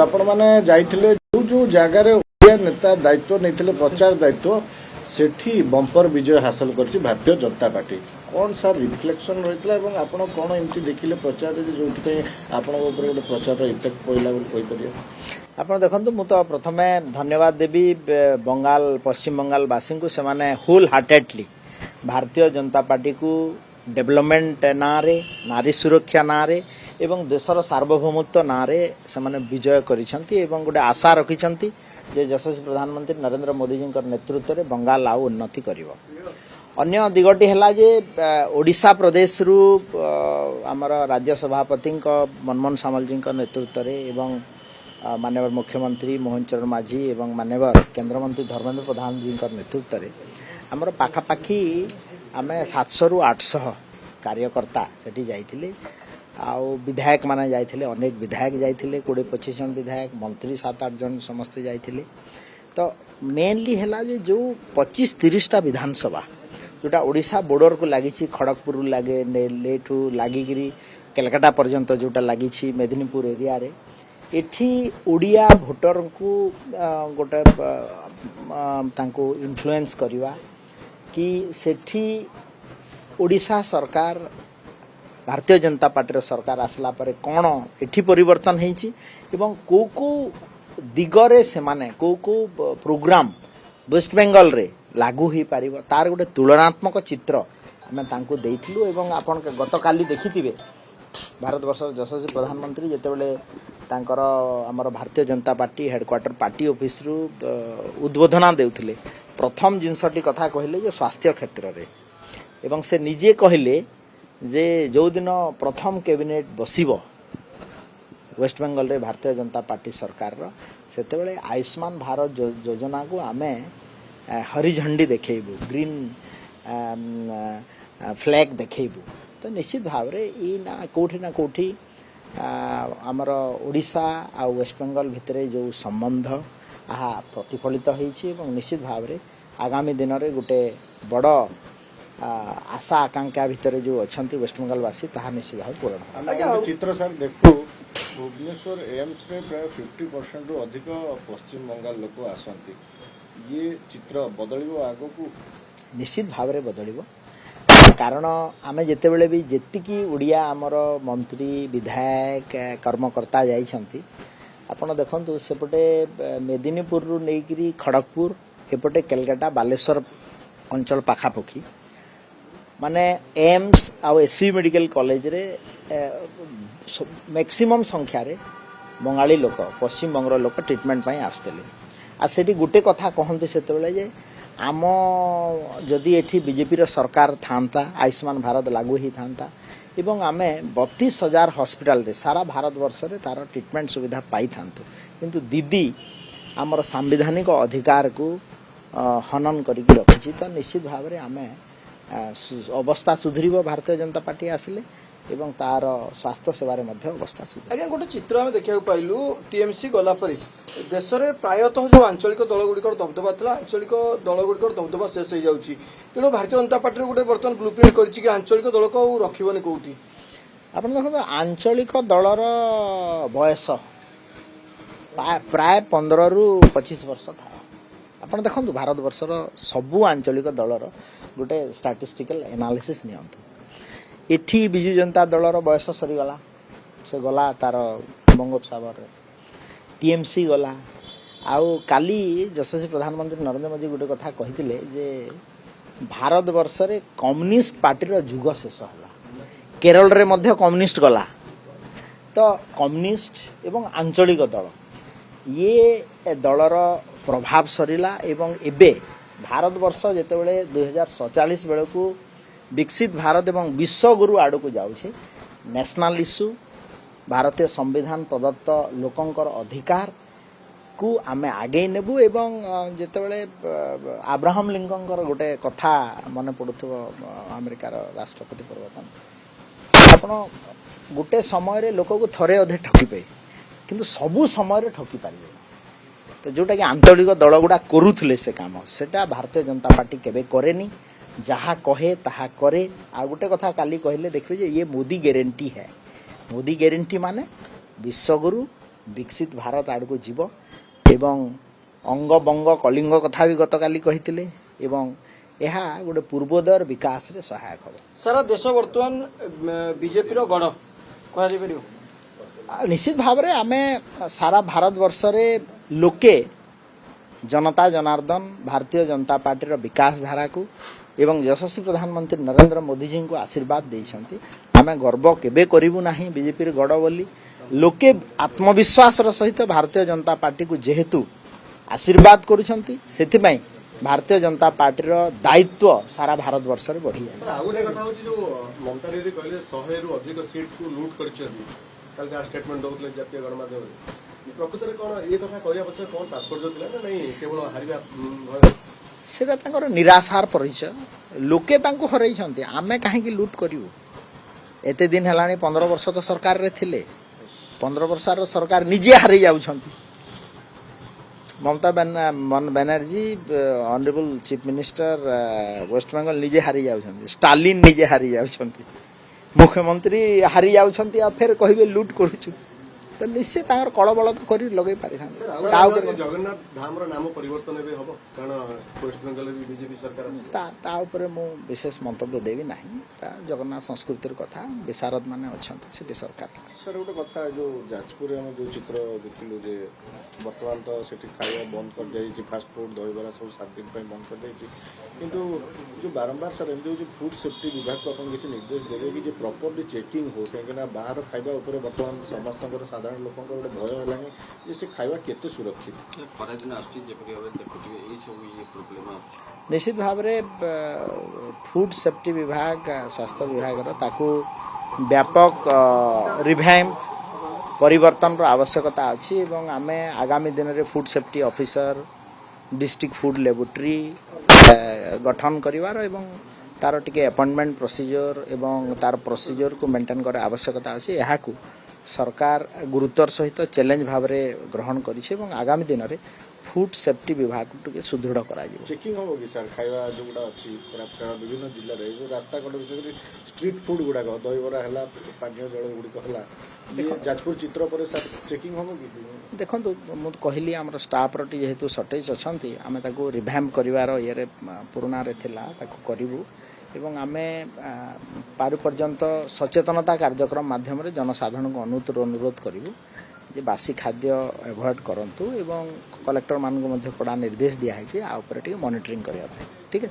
आपण माने जाइथिले जो जगार ओडिया नेता दायित्व नहीं प्रचार दायित्व सेठी बंपर विजय हासिल करछि भारतीय जनता पार्टी कौन सार रिफ्लेक्शन रही आपण कौन एमती देखिले प्रचार जो आपण गोटे प्रचार इफेक्ट पड़ला बोली आप देखो मु तो प्रथमे धन्यवाद देवी बंगाल पश्चिम बंगाल वासी को से whole heartedly Bharatiya Janata party को डेवलपमेंट ना रे नारी सुरक्षा ना रे एवं देशर सार्वभौमत्व ना रे से विजय करिसेंती एवं गोटे आशा रखिसेंती जे यशस्वी प्रधानमंत्री नरेंद्र मोदी जी नेतृत्व में बंगाल आउ उन्नति करिवो। अन्य दिगटी है जे ओडिशा प्रदेश रु आमर राज्य सभापति मनमोहन सामल जी नेतृत्व में एवं माननीय मुख्यमंत्री मोहन चरण माझी एवं माननीय केंद्रमंत्री धर्मेंद्र प्रधान जी नेतृत्व में आमर पाखापाखि आम 700 रु 800 कार्यकर्ता सेठी जाइथिले आउ विधायक माने जाइथिले अनेक विधायक जाइथिले 20-25 जन विधायक मंत्री 7-8 जन समस्त जाइथिले। तो मेनली है जे जो 25-30 टा विधानसभा जोटा ओडिशा बॉर्डर को लगी खड़गपुर लगे लेठू लगिकी कलकाता पर्यंत जोटा लगी मेदिनीपुर एरिया रे एठी ओडिया भोटर को गोटे तांको इन्फ्लुएंस करवा कि सेठी ओडिशा सरकार भारतीय जनता पार्टी सरकार आसला परे कौन एठी परिवर्तन होईची एवं को दिगरे से माने को प्रोग्राम वेस्ट बेंगल रे लागू ही पारिबो तार गोटे तुलनात्मक चित्र आमे तांको देइथिलु एवं आपण गतकाली देखिथिबे भारत वर्ष यशस्वी प्रधानमंत्री जेतेबेले तांकर हमर Bharatiya Janata party headquarter party office रु उद्बोधन देउथिले प्रथम जिनसटी कथा कहले जे स्वास्थ्य क्षेत्र रे एवं से निजे कहले जे जो दिन प्रथम कैबिनेट बसिबो वेस्ट बेंगल रे भारतीय जनता पार्टी सरकार रो सेतेबेले आयुष्मान भारत योजना को आमे हरी झंडी देखेबू ग्रीन फ्लैग देखेबू तो निश्चित भाव रे ई ना कोठी आमर ओडिशा आ वेस्ट बेंगल भितरे जो संबंध आहा प्रतिफलित होईची एवं निश्चित भाव रे आगामी दिन रे गोटे बड़ आशा आकांक्षा भितर जो अच्छा वेस्ट बेंगल वासी ताहा निश्चित भाव पूर्ण चित्र सर देखो भुवनेश्वर एम्स रे प्राय 50% रु अधिक पश्चिम बंगाल लोक आसंती ये चित्र बदलिबो आगो को निश्चित भाव रे बदलिबो कारण आमे जेतेबेले भी जेतिकी ओडिया हमर मंत्री विधायक कर्मकर्ता जाइछंती आपण देखंतु सेपटे मेदिनीपुर रु नेकिरी खड़गपुर एपटे कलकाता बालेश्वर अंचल पाखापोखी माने एम्स आ एससी मेडिकल कॉलेज रे मैक्सिमम संख्या रे बंगाली लोक पश्चिम बंगर लोक ट्रीटमेंट पई आस्तले आ सेठी गुटे कथा कहंते सेतेबेले जे आम जदि एठी बीजेपी रो सरकार थांता आयुष्मान भारत लागू ही थांता एवं आमे 32,000 हॉस्पिटल रे सारा भारत वर्ष रे तार ट्रीटमेंट सुविधा पाई थांतो किंतु दीदी आमर संवैधानिक अधिकार को हनन करिक रखिछि तो निश्चित भाव रे आमे अवस्था सुधरिबो भारतीय जनता पार्टी आसिले एवं तार स्वास्थ्य सेवा रे मध्य अवस्था सुधर आज्ञा गोटे चित्र आम देखा पाइलु टीएमसी गला पर देश में प्रायतः जो आंचलिक दल गुड़िकर दबदबा था आंचलिक दल गुड़िकर दबदबा शेष हो जाऊँगी तेणु भारतीय जनता पार्टी गोटे बर्तमान ब्लूप्रिंट कर आंचलिक दल को रखिबनी कोठी आप देखो आंचलिक दलर बयस प्राय 15 रु 25 वर्ष था आप देखो भारत वर्षर सबू आंचलिक दलर गोटे स्टैटिस्टिकल एनालिसिस नियंतु एठी बिजु जनता दलर बयस सरीगला से गला तार बंगोपसागर टीएमसी गला आउ काली यशस्वी प्रधानमंत्री नरेंद्र मोदी गोटे कथा कहिथिले जे भारत वर्ष रे कम्युनिस्ट पार्टी रो जुग शेष होला केरल रे मध्य कम्युनिस्ट गला तो कम्युनिस्ट एवं आंचलिक दल ये दलर प्रभाव सरीला एवं एबे भारत वर्ष जेतेबेले 2047 बेले को विकसित भारत एवं विश्व गुरु आड़ को जाउछे नेशनल इश्यू भारतीय संविधान प्रदत्त लोकंकर अधिकार को आमे आगे नेबु एवं जेतेबेले अब्राहम लिंकन गोटे कथा मन पड़ुथबो अमेरिकार राष्ट्रपति परिवर्तन आपण गोटे समय रे लोक को थरे अधे ठकी पे किंतु सबु समय रे ठकी पारिबे तो जोटा कि आंचलिक दल गुड़ा करुले से काम सेटा भारतीय जनता पार्टी केबे करेनी जहाँ कहे ताहा करे आ गोटे कथा काली कहले देखिए जे ये मोदी गारंटी है मोदी गारंटी माने विश्वगुरु विकसित भारत आड़ को जीव एवं अंग बंग कलिंग कथा भी गतकाली कहिथिले एवं ଏହା ଗୋଟେ ପୂର୍ବୋଦୟର ବିକାଶରେ ସହାୟକ ହେବ। ସାରା ଦେଶ ବର୍ତ୍ତମାନ ବିଜେପିର ଗଡ଼ କୁହାଯାଇପାରିବ। ନିଶ୍ଚିତ ଭାବରେ ଆମେ ସାରା ଭାରତବର୍ଷରେ ଲୋକେ जनता जनार्दन भारतीय जनता पार्टी विकास धारा को एवं यशस्वी प्रधानमंत्री नरेंद्र मोदी जी को आशीर्वाद देइछंती। आमे गर्व केबे करिवु नाही बीजेपी रे गड़ बोली लोके आत्मविश्वास सहित भारतीय जनता पार्टी को जेहेतु आशीर्वाद करुछंती सेथिबाई भारतीय जनता पार्टी दायित्व सारा भारत वर्ष रे बढ़ी जाय। आ गोटे कथा होची जो ममता दीदी कहले 100 रु अधिक सीट को लूट करछंती काल जा स्टेटमेंट दउतले जातीय गणमाध्यम प्रकृତରେ कौन ये कथा कहया पछे कौन तात्पर्य दिला ना नहीं केवल हारिबा सेटा तांकर निराशार परिचय लोके तांको हरैछंती आमे काहे की लूट करिवु एते दिन हलानी 15 वर्ष तो सरकार रे थिले 15 वर्ष रो सरकार निजे हारि जाउछंती। Mamata Banerjee honourable chief minister West Bengal निजे हारि जाउछंती स्टालिन निजे हारि जाउछंती मुख्यमंत्री हारि जाउछंती आ फेर कहिबे लूट करूछु तो निश्चित कलबल तो कर लगे पारि जगन्नाथ धाम रो नाम परिवर्तन एबे हबो कारण वेस्ट बंगाल भी बीजेपी सरकार ता ऊपर मु विशेष मंतव्य देवी नाही जगन्नाथ संस्कृतिर कथा विशारद माने अछंती सेठी सरकार। सर गोटे कथा जो जाजपुर हम जो चित्र देखिलु जे वर्तमान तो सेठी खाଇବା बंद कर जाई फास्ट फूड दहीबरा सब 7 दिन पे बंद कर जाई किंतु जो बारंबार सर एमदी जो फूड सेफ्टी विभाग को अपन किसी निर्देश देबे कि जे प्रॉपर्ली चेकिंग हो काहेकना बाहर खाଇବା ऊपर वर्तमान समस्तकर साधारण लोकन को भय हलानी जे से खाଇବା केते सुरक्षित खरा दिन आस्ती जेपरि हबे देखुथिबे एई सब ये प्रॉब्लम निश्चित भाव में फूड सेफ्टी विभाग स्वास्थ्य विभाग ताकू व्यापक रिभैम परिवर्तन आवश्यकता अच्छी एवं आमे आगामी दिन में food safety officer district food laboratory गठन करिवार एवं तार टिके अपॉइंटमेंट प्रोसीजर एवं तार प्रोसीजर को मेंटेन करे आवश्यकता अच्छी यहाँ को सरकार गुरुत्वर सहित चैलेंज भाव में ग्रहण करिছে एवं आगामी दिन में फूड सेफ्टी विभाग को सुदृढ़ करा चेकिंग हम कि सर खाଇବା जोगुड़ा अच्छी विभिन्न जिले में जो रास्ता कट विशेष स्ट्रीट फूड गुड़ाक दहीबरा है पानीय जल गुड़िक है जाजपुर चित्र पर सर चेकिंग हम कि देखो मुझे कहली आम स्टाफ जेहेतु सर्टेज अच्छा आम रिभैम्प कर पुराना करूँ एवं आमे पारु पर्यंत सचेतनता कार्यक्रम माध्यम जनसाधारण को अनुरोध करूँ जे बासी खाद्य एवॉइड करंतु एवं कलेक्टर मान को कड़ा निर्देश दिया है मॉनिटरिंग करने ठीक है।